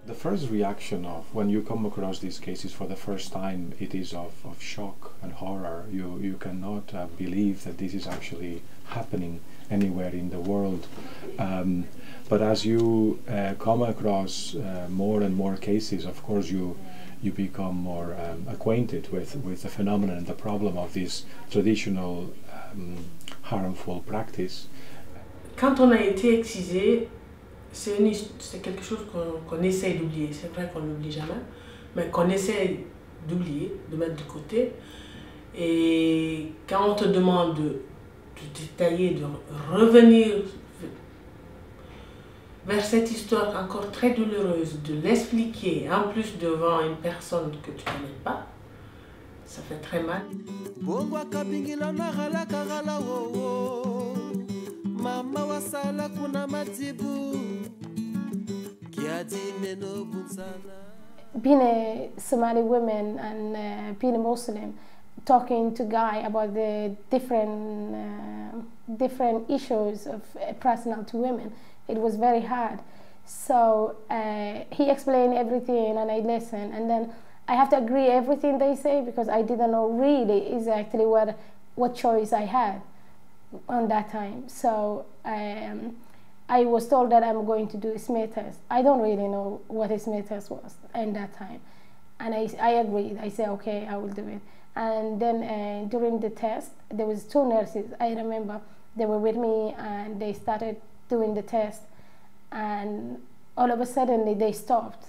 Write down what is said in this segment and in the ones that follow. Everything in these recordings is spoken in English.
The first reaction of when you come across these cases for the first time, it is of shock and horror. You cannot believe that this is actually happening anywhere in the world. But as you come across more and more cases, of course you become more acquainted with the phenomenon and the problem of this traditional harmful practice. Quand on a été excisé, c'est quelque chose qu'on essaie d'oublier. C'est vrai qu'on ne l'oublie jamais, mais qu'on essaie d'oublier, de mettre de côté. Et quand on te demande de détailler, de revenir vers cette histoire encore très douloureuse, de l'expliquer, en plus devant une personne que tu ne connais pas, ça fait très mal. Being a Somali woman and being a Muslim, talking to Guy about the different issues of personal to women, it was very hard. So he explained everything and I listened, and then I have to agree everything they say because I didn't know really exactly what choice I had on that time. So I was told that I'm going to do a smear test. I don't really know what a smear test was in that time. And I agreed. I said, okay, I will do it. And then during the test, there was 2 nurses. I remember they were with me and they started doing the test. And all of a sudden they stopped.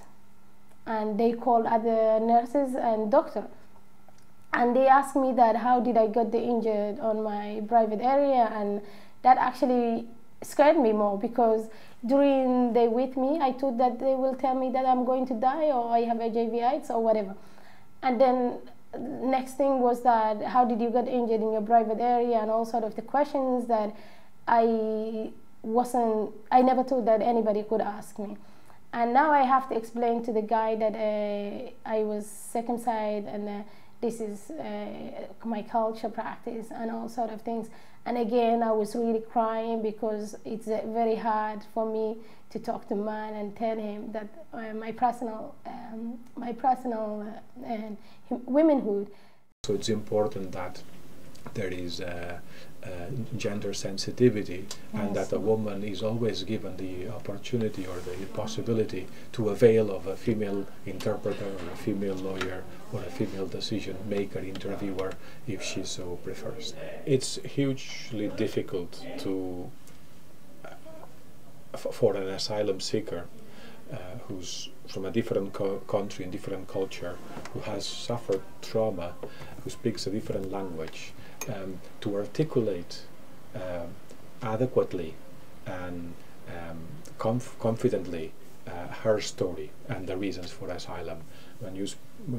And they called other nurses and doctor. And they asked me that how did I get the injured on my private area, and that actually scared me more because during they with me I thought that they will tell me that I'm going to die or I have HIV/AIDS or whatever. And then next thing was that how did you get injured in your private area, and all sort of the questions that I never thought that anybody could ask me. And now I have to explain to the guy that I was circumcised and this is my culture practice and all sort of things. And again, I was really crying because it's very hard for me to talk to a man and tell him that my personal womanhood. So it's important that there is gender sensitivity, and that a woman is always given the opportunity or the possibility to avail of a female interpreter or a female lawyer or a female decision maker, interviewer, if she so prefers. It's hugely difficult to for an asylum seeker who's from a different country and different culture, who has suffered trauma, who speaks a different language, to articulate adequately and confidently her story and the reasons for asylum. When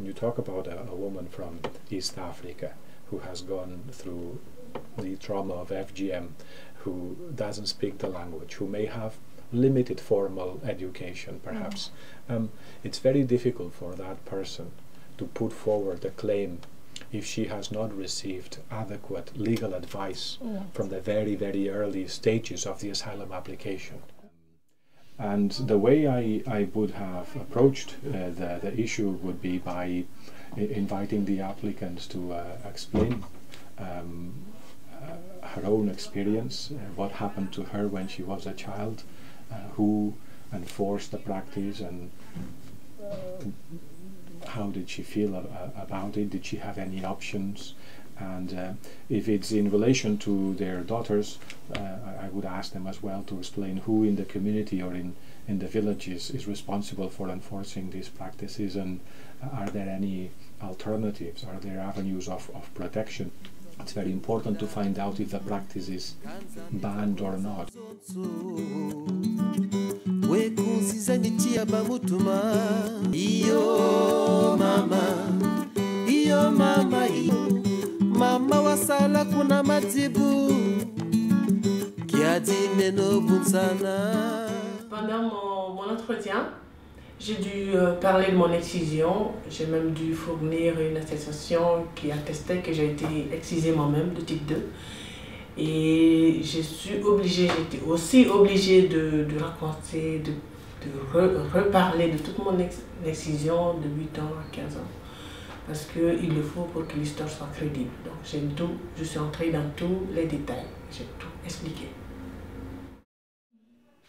you talk about a woman from East Africa who has gone through the trauma of FGM, who doesn't speak the language, who may have limited formal education perhaps, it's very difficult for that person to put forward a claim if she has not received adequate legal advice from the very, very early stages of the asylum application. And the way I would have approached the issue would be by inviting the applicants to explain her own experience, what happened to her when she was a child, who enforced the practice, and how did she feel about it, did she have any options, and if it's in relation to their daughters, I would ask them as well to explain who in the community or in the villages is responsible for enforcing these practices, and are there any alternatives, are there avenues of protection. It's very important to find out if the practice is banned or not. Mama wasala kuna majibu Pendant mon entretien, j'ai dû parler de mon excision. J'ai même dû fournir une attestation qui attestait que j'ai été excisée moi-même de type 2. Et j'étais aussi obligée de raconter, de reparler de toute mon excision de 8 ans à 15 ans. Parce qu'il le faut pour que l'histoire soit crédible. Donc je suis entrée dans tous les détails, j'ai tout expliqué.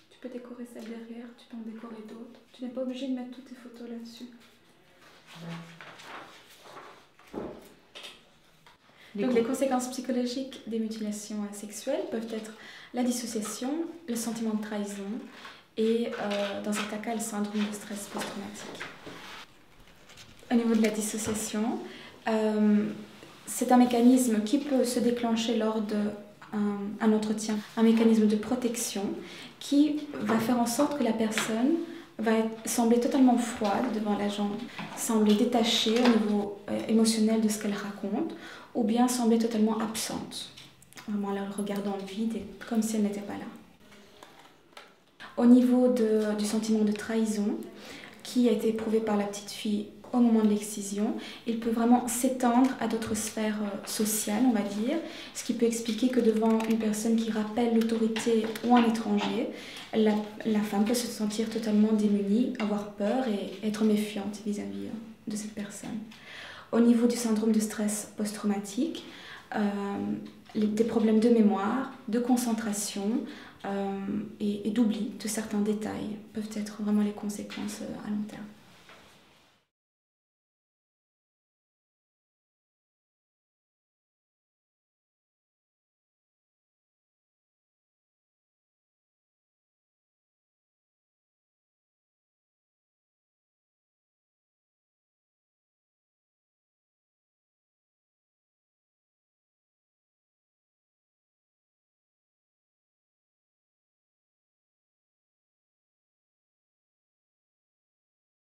Tu peux décorer celle derrière, tu peux en décorer d'autres. Tu n'es pas obligé de mettre toutes tes photos là-dessus. Donc les conséquences psychologiques des mutilations sexuelles peuvent être la dissociation, le sentiment de trahison et dans certains cas le syndrome de stress post-traumatique. Au niveau de la dissociation, c'est un mécanisme qui peut se déclencher lors d'un entretien, un mécanisme de protection qui va faire en sorte que la personne va sembler totalement froide devant l'agent, sembler détachée au niveau émotionnel de ce qu'elle raconte, ou bien sembler totalement absente, vraiment le regard dans le vide, et comme si elle n'était pas là. Au niveau du sentiment de trahison, qui a été éprouvé par la petite fille au moment de l'excision, il peut vraiment s'étendre à d'autres sphères sociales, on va dire, ce qui peut expliquer que devant une personne qui rappelle l'autorité ou un étranger, la femme peut se sentir totalement démunie, avoir peur et être méfiante vis-à-vis de cette personne. Au niveau du syndrome de stress post-traumatique, des problèmes de mémoire, de concentration et d'oubli de certains détails peuvent être vraiment les conséquences à long terme.